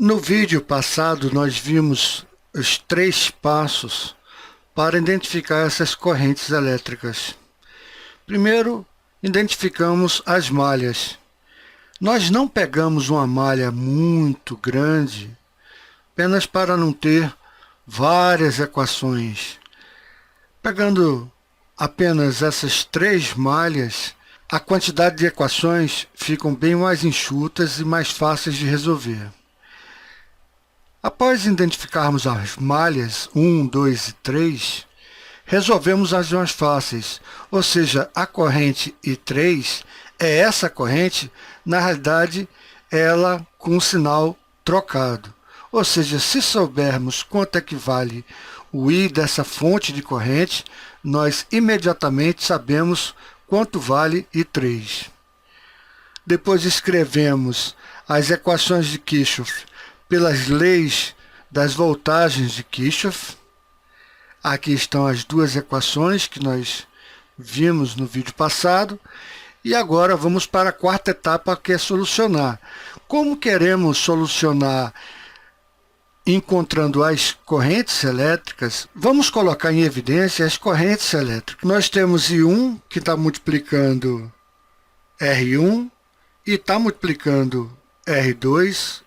No vídeo passado, nós vimos os 3 passos para identificar essas correntes elétricas. Primeiro, identificamos as malhas. Nós não pegamos uma malha muito grande, apenas para não ter várias equações. Pegando apenas essas 3 malhas, a quantidade de equações ficam bem mais enxutas e mais fáceis de resolver. Após identificarmos as malhas 1, 2 e 3, resolvemos as mais fáceis, ou seja, a corrente I3 é essa corrente, na realidade, ela com o sinal trocado. Ou seja, se soubermos quanto é que vale o I dessa fonte de corrente, nós imediatamente sabemos quanto vale I3. Depois escrevemos as equações de Kirchhoff pelas leis das voltagens de Kirchhoff. Aqui estão as 2 equações que nós vimos no vídeo passado. E agora vamos para a quarta etapa, que é solucionar. Como queremos solucionar encontrando as correntes elétricas, vamos colocar em evidência as correntes elétricas. Nós temos I1, que está multiplicando R1, e está multiplicando R2.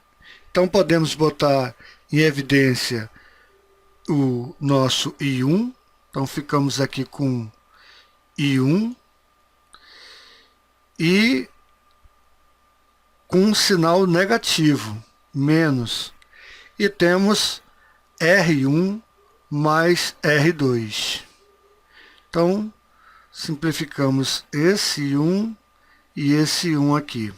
Então, podemos botar em evidência o nosso I1. Então, ficamos aqui com I1 e com um sinal negativo, menos. E temos R1 mais R2. Então, simplificamos esse 1 e esse 1 aqui.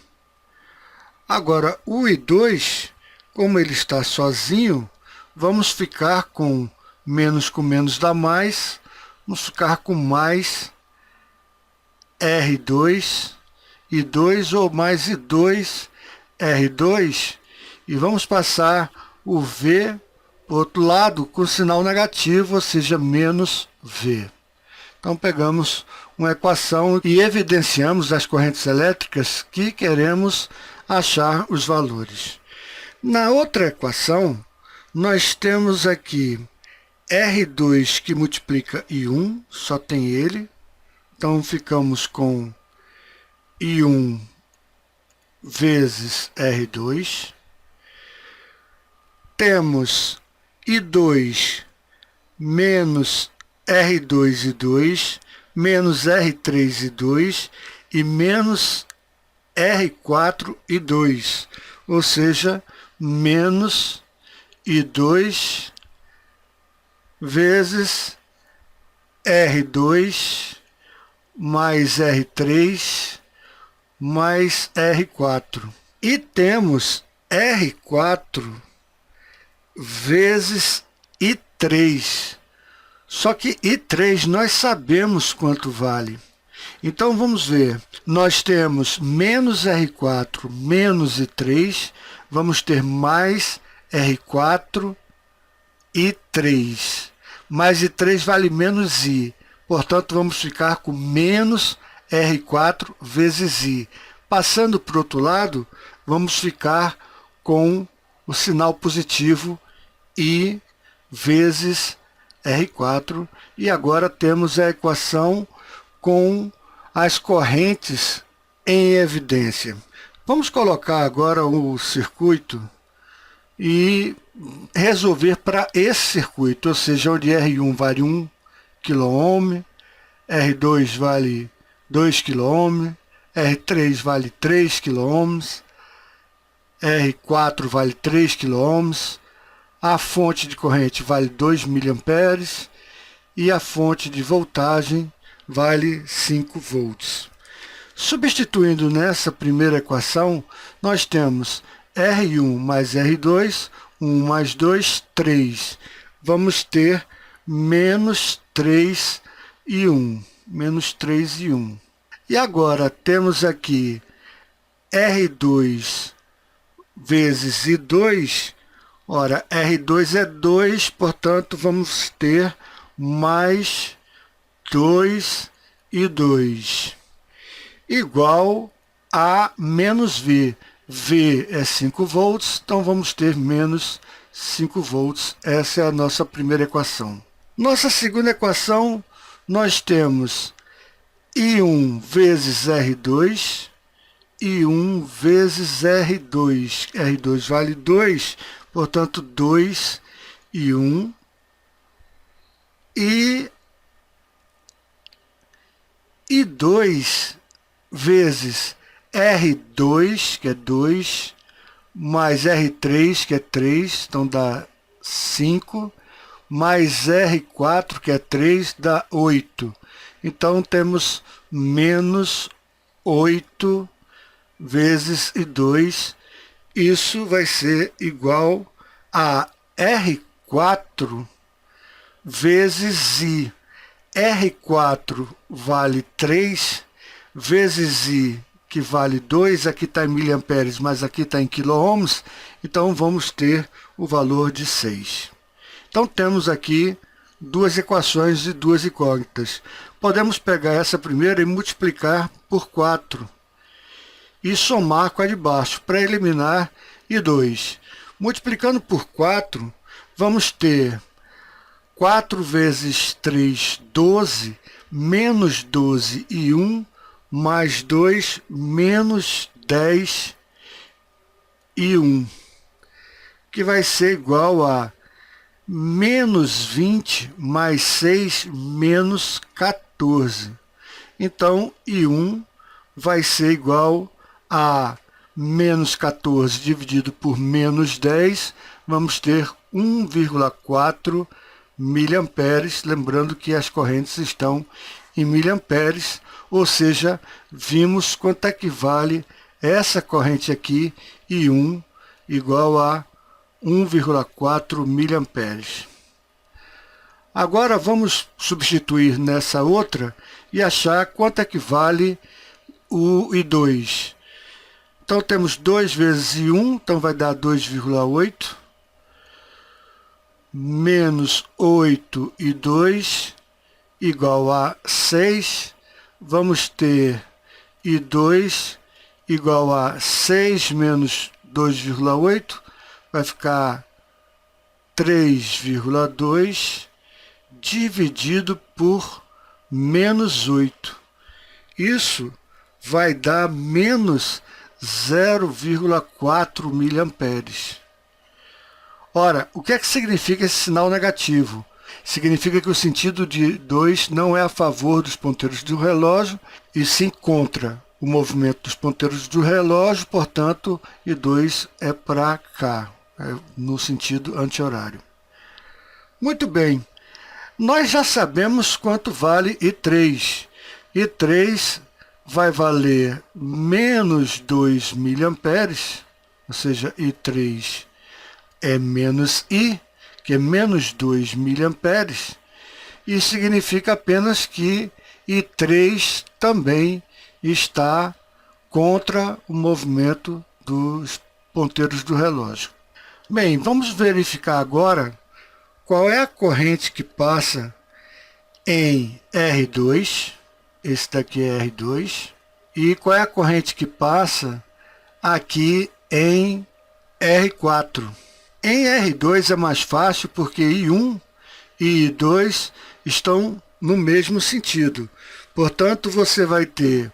Agora, o I2, como ele está sozinho, vamos ficar com menos dá mais, vamos ficar com mais R2, I2 ou mais I2, R2, e vamos passar o V para o outro lado com sinal negativo, ou seja, menos V. Então, pegamos uma equação e evidenciamos as correntes elétricas que queremos achar os valores. Na outra equação, nós temos aqui R2 que multiplica I1, só tem ele. Então, ficamos com I1 vezes R2. Temos I2 menos R2 I2, menos R3 I2 e menos R4 I2, ou seja, menos I2 vezes R2 mais R3 mais R4. E temos R4 vezes I3. Só que I3 nós sabemos quanto vale. Então, vamos ver. Nós temos menos R4 menos I3. Vamos ter mais R4 I3. Mais I3 vale menos I. Portanto, vamos ficar com menos R4 vezes I. Passando para o outro lado, vamos ficar com o sinal positivo I vezes R4. E agora temos a equação com as correntes em evidência. Vamos colocar agora o circuito e resolver para esse circuito, ou seja, onde R1 vale 1 kΩ, R2 vale 2 kΩ, R3 vale 3 kΩ, R4 vale 3 kΩ, a fonte de corrente vale 2 mA e a fonte de voltagem vale 5 volts. Substituindo nessa primeira equação, nós temos R1 mais R2, 1 mais 2, 3. Vamos ter menos 3 e 1. Menos 3 e 1. E agora temos aqui R2 vezes I2. Ora, R2 é 2, portanto, vamos ter mais 2 e 2. Igual a menos V. V é 5 volts, então vamos ter menos 5 volts. Essa é a nossa primeira equação. Nossa segunda equação, nós temos I1 vezes R2, I1 vezes R2. R2 vale 2, portanto 2 I1. E I2 vezes R2, que é 2, mais R3, que é 3, então dá 5, mais R4, que é 3, dá 8. Então, temos menos 8 vezes I2. Isso vai ser igual a R4 vezes I. R4 vale 3, vezes I, que vale 2, aqui está em miliamperes, mas aqui está em quiloohms, então vamos ter o valor de 6. Então temos aqui duas equações e duas incógnitas. Podemos pegar essa primeira e multiplicar por 4 e somar com a de baixo para eliminar I2. Multiplicando por 4, vamos ter 4 vezes 3, 12, menos 12 e 1, mais 2, menos 10 e 1, que vai ser igual a menos 20 mais 6, menos 14. Então, I1 vai ser igual a menos 14 dividido por menos 10, vamos ter 1,4 miliamperes, lembrando que as correntes estão em miliamperes, ou seja, vimos quanto é que vale essa corrente aqui, I1 igual a 1,4 miliamperes. Agora vamos substituir nessa outra e achar quanto é que vale o I2. Então temos 2 vezes I1, então vai dar 2,8. Menos 8 e 2 igual a 6. Vamos ter I2 igual a 6 menos 2,8. Vai ficar 3,2 dividido por menos 8. Isso vai dar menos 0,4 miliamperes. Ora, o que é que significa esse sinal negativo? Significa que o sentido de 2 não é a favor dos ponteiros do relógio, e sim contra o movimento dos ponteiros do relógio, portanto, I2 é para cá, no sentido anti-horário. Muito bem, nós já sabemos quanto vale I3. I3 vai valer menos 2 miliamperes, ou seja, I3 é menos I, que é menos 2 miliamperes, e significa apenas que I3 também está contra o movimento dos ponteiros do relógio. Bem, vamos verificar agora qual é a corrente que passa em R2, esse daqui é R2, e qual é a corrente que passa aqui em R4. Em R2 é mais fácil porque I1 e I2 estão no mesmo sentido. Portanto, você vai ter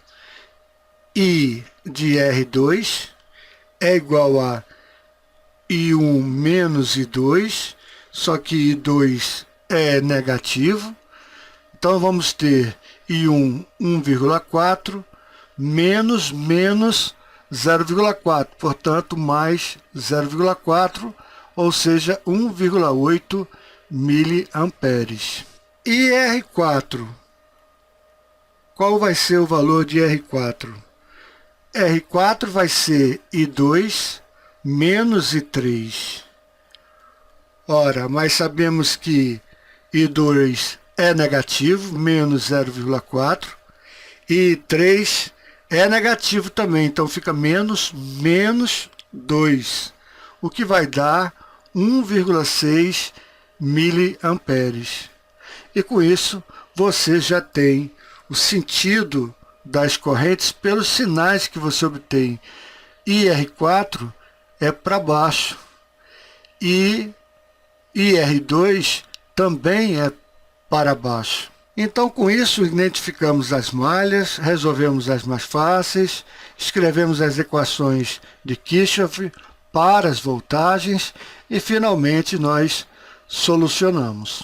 I de R2 é igual a I1 menos I2, só que I2 é negativo. Então, vamos ter I1 1,4 menos 0,4, portanto, mais 0,4, ou seja, 1,8 miliamperes. E R4? Qual vai ser o valor de R4? R4 vai ser I2 menos I3. Ora, mas sabemos que I2 é negativo, menos 0,4, e I3 é negativo também, então fica menos 2, o que vai dar 1,6 miliamperes. E com isso, você já tem o sentido das correntes pelos sinais que você obtém IR4 é para baixo e IR2 também é para baixo. Então, com isso, identificamos as malhas, resolvemos as mais fáceis, escrevemos as equações de Kirchhoff para as voltagens e, finalmente, nós solucionamos.